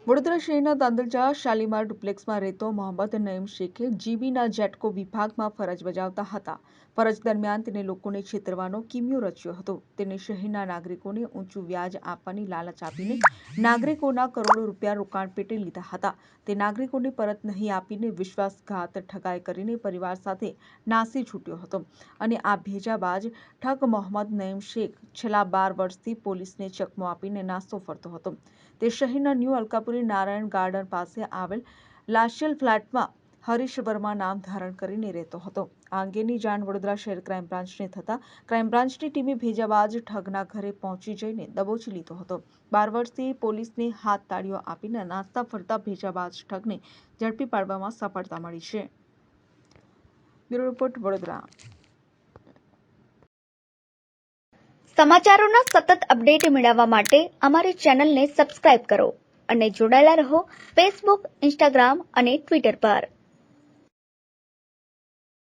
વડોદરા શહેરના તાંદલજા શાલીમાર ડુપ્લેક્સમાં રહેતો મોહમ્મદ નઈમ શેખે જીબીના જેટકો વિભાગમાં ફરજ બજાવતા હતા. ફરજ દરમિયાન તેને લોકોને છેતરવાનો કિમિયો રચ્યો હતો. તેને શહેરના નાગરિકોને ઊંચું વ્યાજ આપવાની લાલચ આપીને નાગરિકોના કરોડો રૂપિયા રોકાણ પેટે લીધા હતા. તે નાગરિકોને પરત નહીં આપીને વિશ્વાસઘાત ઠગાઈ કરીને પરિવાર સાથે નાસી છૂટ્યો હતો અને આ ભેજાબાજ ઠગ મોહમ્મદ નઈમ શેખ છેલ્લા 12 વર્ષથી પોલીસને ચકમો આપીને નાસ્તો ફરતો હતો. તે શહેરના ન્યૂ અલકાપુરી નારાયણ ગાર્ડન પાસે આવેલ લાશિયલ ફ્લેટમાં હરીશ વર્મા નામ ધારણ કરીને રહેતો હતો. આ અંગેની જાણ વડોદરા શહેર ક્રાઇમ બ્રાન્ચને થતા ક્રાઇમ બ્રાન્ચની ટીમે ભેજાબાજ ઠગના ઘરે પહોંચી જઈને દબોચી લીધો હતો. 12 વર્ષથી પોલીસને હાથ તાળીઓ આપીને નાસ્તા ફરતા ભેજાબાજ ઠગને ઝડપી પાડવામાં સફળતા મળી છે. Bureau report Vadodara. સમાચારોના સતત અપડેટ મેળવવા માટે અમારી ચેનલને સબસ્ક્રાઇબ કરો અને જોડાયેલા રહો ફેસબુક, ઇન્સ્ટાગ્રામ અને ટ્વિટર પર.